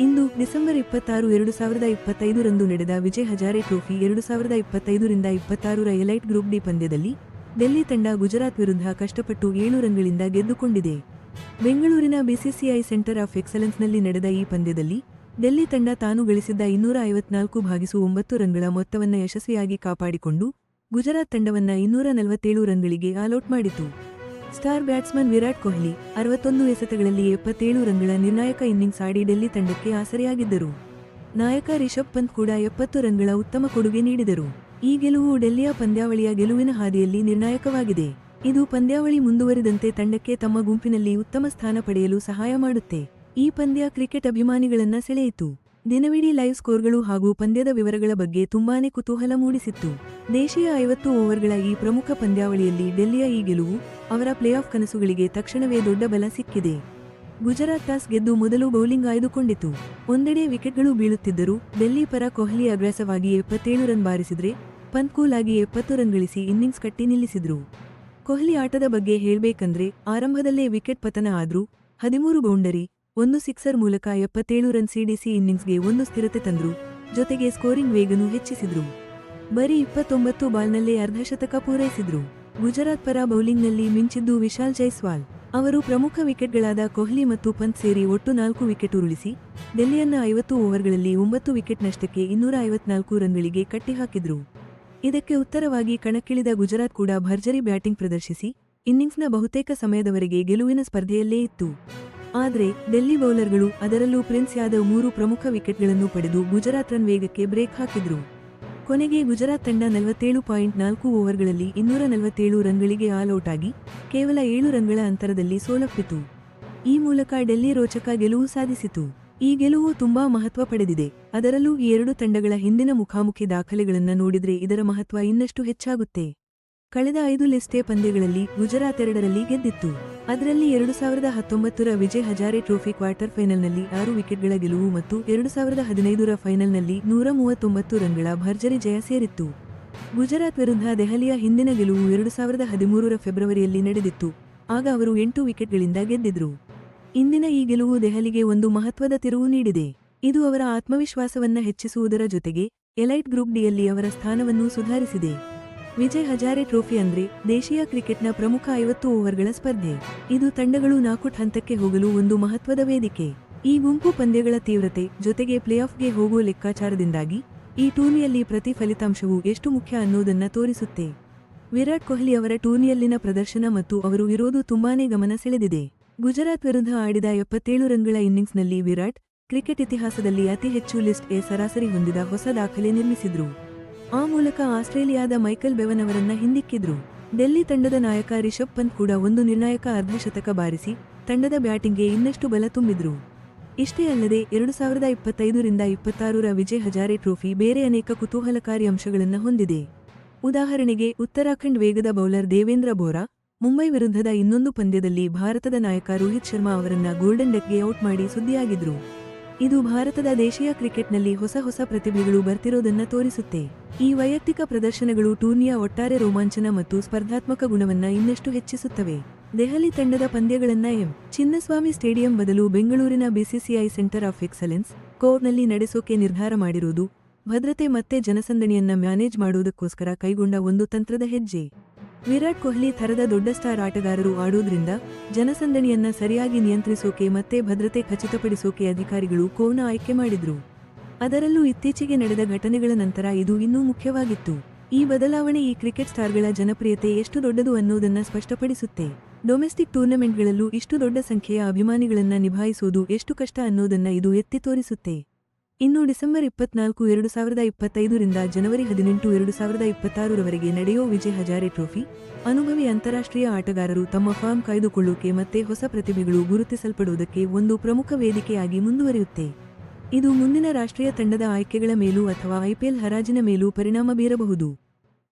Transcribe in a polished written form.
ಇಂದು December 26, 2025 ರಂದು ನಡೆದ Vijay Hazare trophy 2025-26ರ ಎಲೈಟ್ ಗ್ರೂಪ್ ಡಿ ಪಂದ್ಯದಲ್ಲಿ ಡೆಲ್ಲಿ ತಂಡ ಗುಜರಾತ್ ವಿರುದ್ಧ ಕಷ್ಟಪಟ್ಟು 7 ರನ್ಗಳಿಂದ ಗೆದ್ದುಕೊಂಡಿದೆ. ಬೆಂಗಳೂರಿನ ಬಿಸಿಸಿಐ ಸೆಂಟರ್ ಆಫ್ ಎಕ್ಸಲೆನ್ಸ್ನಲ್ಲಿ ನಡೆದ ಈ ಪಂದ್ಯದಲ್ಲಿ ಡೆಲ್ಲಿ ತಂಡ ತಾನು ಗಳಿಸಿದ್ದ 254/9 ರನ್ಗಳ ಮೊತ್ತವನ್ನು ಯಶಸ್ವಿಯಾಗಿ ಕಾಪಾಡಿಕೊಂಡು ಗುಜರಾತ್ ತಂಡವನ್ನ 247 ರನ್ಗಳಿಗೆ ಆಲೌಟ್ ಮಾಡಿತು. ಸ್ಟಾರ್ ಬ್ಯಾಟ್ಸ್ಮನ್ ವಿರಾಟ್ ಕೊಹ್ಲಿ 61 ಎಸೆತಗಳಲ್ಲಿ 77 ರನ್ಗಳ ನಿರ್ಣಾಯಕ ಇನ್ನಿಂಗ್ಸ್ ಆಡಿ ಡೆಲ್ಲಿ ತಂಡಕ್ಕೆ ಆಸರೆಯಾಗಿದ್ದರು. ನಾಯಕ ರಿಷಬ್ ಪಂತ್ ಕೂಡ 70 ರನ್ಗಳ ಉತ್ತಮ ಕೊಡುಗೆ ನೀಡಿದರು. ಈ ಗೆಲುವು ಡೆಲ್ಲಿಯ ಪಂದ್ಯಾವಳಿಯ ಗೆಲುವಿನ ಹಾದಿಯಲ್ಲಿ ನಿರ್ಣಾಯಕವಾಗಿದೆ. ಇದು ಪಂದ್ಯಾವಳಿ ಮುಂದುವರಿದಂತೆ ತಂಡಕ್ಕೆ ತಮ್ಮ ಗುಂಪಿನಲ್ಲಿ ಉತ್ತಮ ಸ್ಥಾನ ಪಡೆಯಲು ಸಹಾಯ ಮಾಡುತ್ತೆ. ಈ ಪಂದ್ಯ ಕ್ರಿಕೆಟ್ ಅಭಿಮಾನಿಗಳನ್ನ ಸೆಳೆಯಿತು. ದಿನವಿಡೀ ಲೈವ್ ಸ್ಕೋರ್ಗಳು ಹಾಗೂ ಪಂದ್ಯದ ವಿವರಗಳ ಬಗ್ಗೆ ತುಂಬಾನೇ ಕುತೂಹಲ ಮೂಡಿಸಿತ್ತು. ದೇಶೀಯ 50 ಓವರ್ಗಳ ಈ ಪ್ರಮುಖ ಪಂದ್ಯಾವಳಿಯಲ್ಲಿ ಡೆಲ್ಲಿಯ ಈ ಗೆಲುವು ಅವರ ಪ್ಲೇಆಫ್ ಕನಸುಗಳಿಗೆ ತಕ್ಷಣವೇ ದೊಡ್ಡ ಬಲ ಸಿಕ್ಕಿದೆ. ಗುಜರಾತ್ ಟಾಸ್ ಗೆದ್ದು ಮೊದಲು ಬೌಲಿಂಗ್ ಆಯ್ದುಕೊಂಡಿತು. ಒಂದೆಡೆ ವಿಕೆಟ್ಗಳು ಬೀಳುತ್ತಿದ್ದರೂ ಡೆಲ್ಲಿ ಪರ ಕೊಹ್ಲಿ ಅಗ್ರೆಸಿವ್ 77 ರನ್ ಬಾರಿಸಿದ್ರೆ ಪಂತ್ ಕೂಲ್ ಆಗಿ 70 ರನ್ ಗಳಿಸಿ ಇನ್ನಿಂಗ್ಸ್ ಕಟ್ಟಿ ನಿಲ್ಲಿಸಿದ್ರು. ಕೊಹ್ಲಿ ಆಟದ ಬಗ್ಗೆ ಹೇಳ್ಬೇಕಂದ್ರೆ ಆರಂಭದಲ್ಲೇ ವಿಕೆಟ್ ಪತನ ಆದ್ರೂ 13 ಬೌಂಡರಿ, 1 ಸಿಕ್ಸರ್ ಮೂಲಕ 77 ರನ್ ಸಿಡಿಸಿ ಇನ್ನಿಂಗ್ಸ್ಗೆ ಒಂದು ಸ್ಥಿರತೆ ತಂದ್ರು. ಜೊತೆಗೆ ಸ್ಕೋರಿಂಗ್ ವೇಗನೂ ಹೆಚ್ಚಿಸಿದ್ರು. ಬರೀ 29 ಬಾಲ್ನಲ್ಲೇ ಅರ್ಧಶತಕ ಪೂರೈಸಿದ್ರು. ಗುಜರಾತ್ ಪರ ಬೌಲಿಂಗ್ನಲ್ಲಿ ಮಿಂಚಿದ್ದು ವಿಶಾಲ್ ಜೈಸ್ವಾಲ್. ಅವರು ಪ್ರಮುಖ ವಿಕೆಟ್ಗಳಾದ ಕೊಹ್ಲಿ ಮತ್ತು ಪಂತ್ ಸೇರಿ ಒಟ್ಟು 4 ವಿಕೆಟ್ ಉರುಳಿಸಿ ಡೆಲ್ಲಿಯನ್ನ 50 ಓವರ್ಗಳಲ್ಲಿ 9 ವಿಕೆಟ್ ನಷ್ಟಕ್ಕೆ 254 ರನ್ಗಳಿಗೆ ಕಟ್ಟಿಹಾಕಿದ್ರು. ಇದಕ್ಕೆ ಉತ್ತರವಾಗಿ ಕಣಕ್ಕಿಳಿದ ಗುಜರಾತ್ ಕೂಡ ಭರ್ಜರಿ ಬ್ಯಾಟಿಂಗ್ ಪ್ರದರ್ಶಿಸಿ ಇನ್ನಿಂಗ್ಸ್ನ ಬಹುತೇಕ ಸಮಯದವರೆಗೆ ಗೆಲುವಿನ ಸ್ಪರ್ಧೆಯಲ್ಲೇ ಇತ್ತು. ಆದರೆ ಡೆಲ್ಲಿ ಬೌಲರ್ಗಳು, ಅದರಲ್ಲೂ ಪ್ರಿನ್ಸ್ ಯಾದವ್ 3 ಪ್ರಮುಖ ವಿಕೆಟ್ಗಳನ್ನು ಪಡೆದು ಗುಜರಾತ್ ರನ್ ವೇಗಕ್ಕೆ ಬ್ರೇಕ್ ಹಾಕಿದ್ರು. ಕೊನೆಗೆ ಗುಜರಾತ್ ತಂಡ 47.4 ಓವರ್ಗಳಲ್ಲಿ 247 ರನ್ಗಳಿಗೆ ಆಲ್ಔಟ್ ಆಗಿ ಕೇವಲ 7 ರನ್ಗಳ ಅಂತರದಲ್ಲಿ ಸೋಲಪ್ಪಿತು. ಈ ಮೂಲಕ ಡೆಲ್ಲಿ ರೋಚಕ ಗೆಲುವು ಸಾಧಿಸಿತು. ಈ ಗೆಲುವು ತುಂಬಾ ಮಹತ್ವ ಪಡೆದಿದೆ. ಅದರಲ್ಲೂ ಈ ಎರಡು ತಂಡಗಳ ಹಿಂದಿನ ಮುಖಾಮುಖಿ ದಾಖಲೆಗಳನ್ನ ನೋಡಿದ್ರೆ ಇದರ ಮಹತ್ವ ಇನ್ನಷ್ಟು ಹೆಚ್ಚಾಗುತ್ತೆ. ಕಳೆದ 5 ಲಿಸ್ಟ್ ಎ ಪಂದ್ಯಗಳಲ್ಲಿ ಗುಜರಾತ್ 2ರಲ್ಲಿ ಗೆದ್ದಿತ್ತು. ಅದರಲ್ಲಿ 2019ರ ವಿಜಯ್ ಹಜಾರೆ ಟ್ರೋಫಿ ಕ್ವಾರ್ಟರ್ ಫೈನಲ್ನಲ್ಲಿ 6 ವಿಕೆಟ್ಗಳ ಗೆಲುವು ಮತ್ತು 2015ರ ಫೈನಲ್ನಲ್ಲಿ 139 ರನ್ಗಳ ಭರ್ಜರಿ ಜಯ ಸೇರಿತ್ತು. ಗುಜರಾತ್ ವಿರುದ್ಧ ದೆಹಲಿಯ ಹಿಂದಿನ ಗೆಲುವು 2013ರ ಫೆಬ್ರವರಿಯಲ್ಲಿ ನಡೆದಿತ್ತು. ಆಗ ಅವರು 8 ವಿಕೆಟ್ಗಳಿಂದ ಗೆದ್ದಿದ್ರು. ಇಂದಿನ ಈ ಗೆಲುವು ದೆಹಲಿಗೆ ಒಂದು ಮಹತ್ವದ ತಿರುವು ನೀಡಿದೆ. ಇದು ಅವರ ಆತ್ಮವಿಶ್ವಾಸವನ್ನ ಹೆಚ್ಚಿಸುವುದರ ಜೊತೆಗೆ ಎಲೈಟ್ ಗ್ರೂಪ್ ಡಿಯಲ್ಲಿ ಅವರ ಸ್ಥಾನವನ್ನು ಸುಧಾರಿಸಿದೆ. ವಿಜಯ್ ಹಜಾರೆ ಟ್ರೋಫಿ ಅಂದ್ರೆ ದೇಶೀಯ ಕ್ರಿಕೆಟ್ನ ಪ್ರಮುಖ 50 ಓವರ್ಗಳ ಸ್ಪರ್ಧೆ. ಇದು ತಂಡಗಳು ನಾಕೌಟ್ ಹಂತಕ್ಕೆ ಹೋಗಲು ಒಂದು ಮಹತ್ವದ ವೇದಿಕೆ. ಈ ಗುಂಪು ಪಂದ್ಯಗಳ ತೀವ್ರತೆ ಜೊತೆಗೆ ಪ್ಲೇಆಫ್ಗೆ ಹೋಗುವ ಲೆಕ್ಕಾಚಾರದಿಂದಾಗಿ ಈ ಟೂರ್ನಿಯಲ್ಲಿ ಪ್ರತಿ ಫಲಿತಾಂಶವು ಎಷ್ಟು ಮುಖ್ಯ ಅನ್ನೋದನ್ನ ತೋರಿಸುತ್ತೆ. ವಿರಾಟ್ ಕೊಹ್ಲಿ ಅವರ ಟೂರ್ನಿಯಲ್ಲಿನ ಪ್ರದರ್ಶನ ಮತ್ತು ಅವರು ಇರೋದು ತುಂಬಾನೇ ಗಮನ ಸೆಳೆದಿದೆ. ಗುಜರಾತ್ ವಿರುದ್ಧ ಆಡಿದ 77 ರನ್ಗಳ ಇನ್ನಿಂಗ್ಸ್ನಲ್ಲಿ ವಿರಾಟ್ ಕ್ರಿಕೆಟ್ ಇತಿಹಾಸದಲ್ಲಿ ಅತಿ ಹೆಚ್ಚು ಲಿಸ್ಟ್ ಎ ಸರಾಸರಿ ಹೊಂದಿದ ಹೊಸ ದಾಖಲೆ ನಿರ್ಮಿಸಿದ್ರು. ಆ ಮೂಲಕ ಆಸ್ಟ್ರೇಲಿಯಾದ ಮೈಕಲ್ ಬೆವನ್ ಅವರನ್ನ ಹಿಂದಿಕ್ಕಿದ್ರು. ಡೆಲ್ಲಿ ತಂಡದ ನಾಯಕ ರಿಷಬ್ ಪಂತ್ ಕೂಡ ಒಂದು ನಿರ್ಣಾಯಕ ಅರ್ಧಶತಕ ಬಾರಿಸಿ ತಂಡದ ಬ್ಯಾಟಿಂಗ್ಗೆ ಇನ್ನಷ್ಟು ಬಲ ತುಂಬಿದ್ರು. ಇಷ್ಟೇ ಅಲ್ಲದೆ 2025-26ರ ವಿಜಯ್ ಹಜಾರೆ ಟ್ರೋಫಿ ಬೇರೆ ಅನೇಕ ಕುತೂಹಲಕಾರಿ ಅಂಶಗಳನ್ನ ಹೊಂದಿದೆ. ಉದಾಹರಣೆಗೆ ಉತ್ತರಾಖಂಡ್ ವೇಗದ ಬೌಲರ್ ದೇವೇಂದ್ರ ಬೋರಾ ಮುಂಬೈ ವಿರುದ್ಧದ ಇನ್ನೊಂದು ಪಂದ್ಯದಲ್ಲಿ ಭಾರತದ ನಾಯಕ ರೋಹಿತ್ ಶರ್ಮಾ ಅವರನ್ನ ಗೋಲ್ಡನ್ ಡಕ್ಗೆ ಔಟ್ ಮಾಡಿ ಸುದ್ದಿಯಾಗಿದ್ರು. ಇದು ಭಾರತದ ದೇಶೀಯ ಕ್ರಿಕೆಟ್ನಲ್ಲಿ ಹೊಸ ಪ್ರತಿಭೆಗಳು ಬರ್ತಿರೋದನ್ನ ತೋರಿಸುತ್ತೆ. ಈ ವೈಯಕ್ತಿಕ ಪ್ರದರ್ಶನಗಳು ಟೂರ್ನಿಯ ಒಟ್ಟಾರೆ ರೋಮಾಂಚನ ಮತ್ತು ಸ್ಪರ್ಧಾತ್ಮಕ ಗುಣವನ್ನ ಇನ್ನಷ್ಟು ಹೆಚ್ಚಿಸುತ್ತವೆ. ದೆಹಲಿ ತಂಡದ ಪಂದ್ಯಗಳನ್ನ ಚಿನ್ನಸ್ವಾಮಿ ಸ್ಟೇಡಿಯಂ ಬದಲು ಬೆಂಗಳೂರಿನ ಬಿಸಿಸಿಐ ಸೆಂಟರ್ ಆಫ್ ಎಕ್ಸಲೆನ್ಸ್ ಕೋರ್ಟ್ನಲ್ಲಿ ನಡೆಸೋಕೆ ನಿರ್ಧಾರ ಮಾಡಿರುವುದು ಭದ್ರತೆ ಮತ್ತೆ ಜನಸಂದಣಿಯನ್ನ ಮ್ಯಾನೇಜ್ ಮಾಡುವುದಕ್ಕೋಸ್ಕರ ಕೈಗೊಂಡ ಒಂದು ತಂತ್ರದ ಹೆಜ್ಜೆ. ವಿರಾಟ್ ಕೊಹ್ಲಿ ಥರದ ದೊಡ್ಡ ಸ್ಟಾರ್ ಆಟಗಾರರು ಆಡೋದ್ರಿಂದ ಜನಸಂದಣಿಯನ್ನ ಸರಿಯಾಗಿ ನಿಯಂತ್ರಿಸೋಕೆ ಮತ್ತೆ ಭದ್ರತೆ ಖಚಿತಪಡಿಸೋಕೆ ಅಧಿಕಾರಿಗಳು ಕೋರ್ನ ಆಯ್ಕೆ ಮಾಡಿದ್ರು. ಅದರಲ್ಲೂ ಇತ್ತೀಚೆಗೆ ನಡೆದ ಘಟನೆಗಳ ನಂತರ ಇದು ಇನ್ನೂ ಮುಖ್ಯವಾಗಿತ್ತು. ಈ ಬದಲಾವಣೆ ಈ ಕ್ರಿಕೆಟ್ ಸ್ಟಾರ್ಗಳ ಜನಪ್ರಿಯತೆ ಎಷ್ಟು ದೊಡ್ಡದು ಅನ್ನೋದನ್ನ ಸ್ಪಷ್ಟಪಡಿಸುತ್ತೆ. ಡೊಮೆಸ್ಟಿಕ್ ಟೂರ್ನಮೆಂಟ್ಗಳಲ್ಲೂ ಇಷ್ಟು ದೊಡ್ಡ ಸಂಖ್ಯೆಯ ಅಭಿಮಾನಿಗಳನ್ನ ನಿಭಾಯಿಸೋದು ಎಷ್ಟು ಕಷ್ಟ ಅನ್ನೋದನ್ನ ಇದು ಎತ್ತಿ ತೋರಿಸುತ್ತೆ. ಇನ್ನು ಡಿಸೆಂಬರ್ 24, 2025ರಿಂದ ಜನವರಿ 18, 2026ರವರೆಗೆ ನಡೆಯೋ ವಿಜಯ್ ಹಜಾರೆ ಟ್ರೋಫಿ ಅನುಭವಿ ಅಂತಾರಾಷ್ಟ್ರೀಯ ಆಟಗಾರರು ತಮ್ಮ ಫಾರ್ಮ್ ಕಾಯ್ದುಕೊಳ್ಳೋಕೆ ಮತ್ತೆ ಹೊಸ ಪ್ರತಿಭೆಗಳು ಗುರುತಿಸಲ್ಪಡುವುದಕ್ಕೆ ಒಂದು ಪ್ರಮುಖ ವೇದಿಕೆಯಾಗಿ ಮುಂದುವರಿಯುತ್ತೆ. ಇದು ಮುಂದಿನ ರಾಷ್ಟ್ರೀಯ ತಂಡದ ಆಯ್ಕೆಗಳ ಮೇಲೂ ಅಥವಾ ಐಪಿಎಲ್ ಹರಾಜಿನ ಮೇಲೂ ಪರಿಣಾಮ ಬೀರಬಹುದು.